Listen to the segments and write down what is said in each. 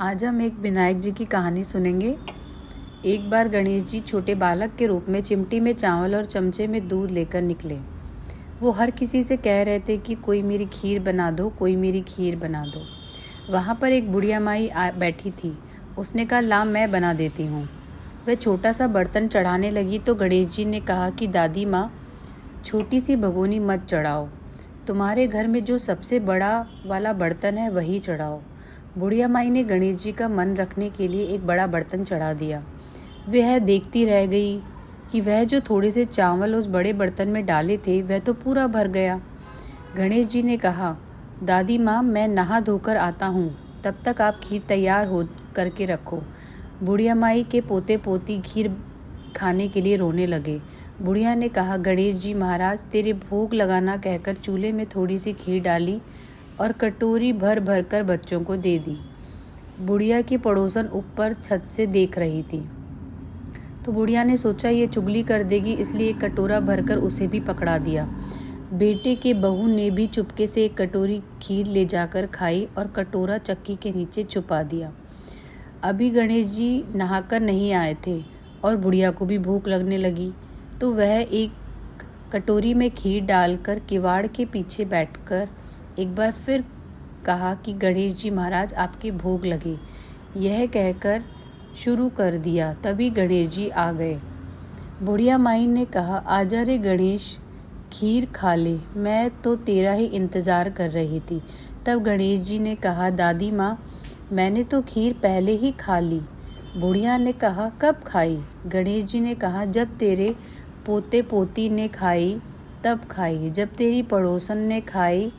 आज हम एक विनायक जी की कहानी सुनेंगे। एक बार गणेश जी छोटे बालक के रूप में चिमटी में चावल और चमचे में दूध लेकर निकले। वो हर किसी से कह रहे थे कि कोई मेरी खीर बना दो, कोई मेरी खीर बना दो। वहाँ पर एक बुढ़िया माई बैठी थी। उसने कहा, ला मैं बना देती हूँ। वह छोटा सा बर्तन चढ़ाने लगी तो गणेश जी ने कहा कि दादी माँ, छोटी सी भगोनी मत चढ़ाओ, तुम्हारे घर में जो सबसे बड़ा वाला बर्तन है वही चढ़ाओ। बुढ़िया माई ने गणेश जी का मन रखने के लिए एक बड़ा बर्तन चढ़ा दिया। वह देखती रह गई कि वह जो थोड़े से चावल उस बड़े बर्तन में डाले थे वह तो पूरा भर गया। गणेश जी ने कहा, दादी माँ, मैं नहा धोकर आता हूँ, तब तक आप खीर तैयार हो करके रखो। बुढ़िया माई के पोते पोती खीर खाने के लिए रोने लगे। बुढ़िया ने कहा, गणेश जी महाराज, तेरे भोग लगाना कहकर चूल्हे में थोड़ी सी खीर डाली और कटोरी भर भर कर बच्चों को दे दी। बुढ़िया की पड़ोसन ऊपर छत से देख रही थी, तो बुढ़िया ने सोचा ये चुगली कर देगी, इसलिए एक कटोरा भरकर उसे भी पकड़ा दिया। बेटे के बहू ने भी चुपके से एक कटोरी खीर ले जाकर खाई और कटोरा चक्की के नीचे छुपा दिया। अभी गणेश जी नहाकर नहीं आए थे और बुढ़िया को भी भूख लगने लगी, तो वह एक कटोरी में खीर डालकर किवाड़ के पीछे बैठकर एक बार फिर कहा कि गणेश जी महाराज, आपके भोग लगे। यह कहकर शुरू कर दिया। तभी गणेश जी आ गए। बुढ़िया माई ने कहा, आजा रे गणेश, खीर खा ले, मैं तो तेरा ही इंतज़ार कर रही थी। तब गणेश जी ने कहा, दादी माँ, मैंने तो खीर पहले ही खा ली। बुढ़िया ने कहा, कब खाई? गणेश जी ने कहा, जब तेरे पोते पोती ने खाई तब खाई, जब तेरी पड़ोसन ने खाई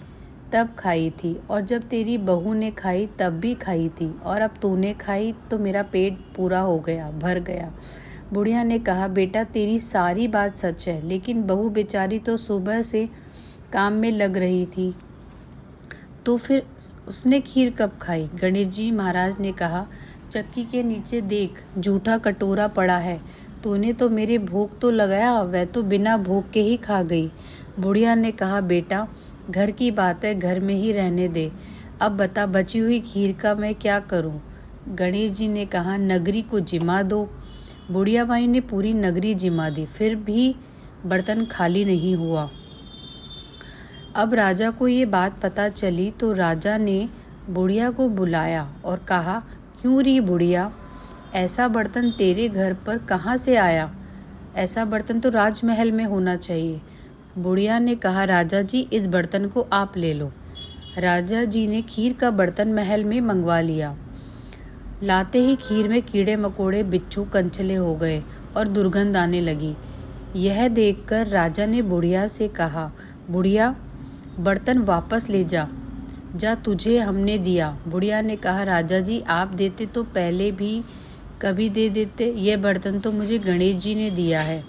तब खाई थी, और जब तेरी बहू ने खाई तब भी खाई थी, और अब तूने खाई तो मेरा पेट पूरा हो गया, भर गया। बुढ़िया ने कहा, बेटा, तेरी सारी बात सच है, लेकिन बहू बेचारी तो सुबह से काम में लग रही थी, तो फिर उसने खीर कब खाई? गणेश जी महाराज ने कहा, चक्की के नीचे देख, जूठा कटोरा पड़ा है, तूने तो मेरे भोग तो लगाया, वह तो बिना भोग के ही खा गई। बुढ़िया ने कहा, बेटा, घर की बात है, घर में ही रहने दे। अब बता, बची हुई खीर का मैं क्या करूं? गणेश जी ने कहा, नगरी को जिमा दो। बुढ़िया माई ने पूरी नगरी जिमा दी, फिर भी बर्तन खाली नहीं हुआ। अब राजा को ये बात पता चली तो राजा ने बुढ़िया को बुलाया और कहा, क्यों री बुढ़िया, ऐसा बर्तन तेरे घर पर कहाँ से आया? ऐसा बर्तन तो राजमहल में होना चाहिए। बुढ़िया ने कहा, राजा जी, इस बर्तन को आप ले लो। राजा जी ने खीर का बर्तन महल में मंगवा लिया। लाते ही खीर में कीड़े मकोड़े, बिच्छू, कंचले हो गए और दुर्गंध आने लगी। यह देखकर राजा ने बुढ़िया से कहा, बुढ़िया, बर्तन वापस ले जा, जा, तुझे हमने दिया। बुढ़िया ने कहा, राजा जी, आप देते तो पहले भी कभी दे देते, यह बर्तन तो मुझे गणेश जी ने दिया है।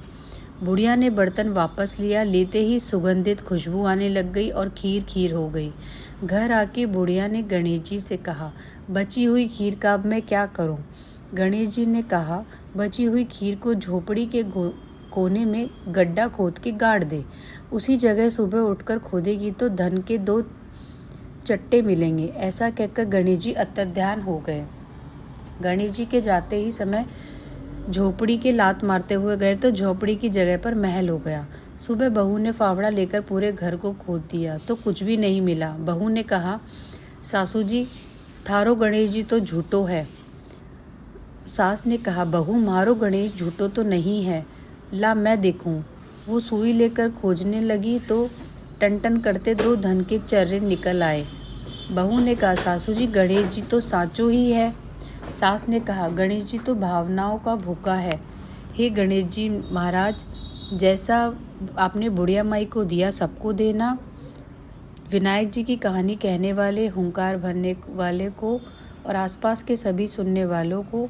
बुढ़िया ने बर्तन वापस लिया। लेते ही सुगंधित खुशबू आने लग गई और खीर खीर हो गई। घर आके बुढ़िया ने गणेश जी से कहा, बची हुई खीर का अब मैं क्या करूं? गणेश जी ने कहा, बची हुई खीर को झोपड़ी के कोने में गड्ढा खोद के गाड़ दे। उसी जगह सुबह उठकर खोदेगी तो धन के 2 चट्टे मिलेंगे। ऐसा कहकर गणेश जी अंतर्ध्यान हो गए। गणेश जी के जाते ही समय झोपड़ी के लात मारते हुए गए तो झोपड़ी की जगह पर महल हो गया। सुबह बहू ने फावड़ा लेकर पूरे घर को खोद दिया तो कुछ भी नहीं मिला। बहू ने कहा, सासू जी, थारो गणेश जी तो झूठो है। सास ने कहा, बहू, मारो गणेश झूठो तो नहीं है, ला मैं देखूं। वो सुई लेकर खोजने लगी तो टन टन करते 2 धन के चर्रे निकल आए। बहू ने कहा, सासू जी, गणेश जी तो साचो ही है। सास ने कहा, गणेश जी तो भावनाओं का भूखा है। हे गणेश जी महाराज, जैसा आपने बुढ़िया माई को दिया सबको देना। विनायक जी की कहानी कहने वाले, हुंकार भरने वाले को और आसपास के सभी सुनने वालों को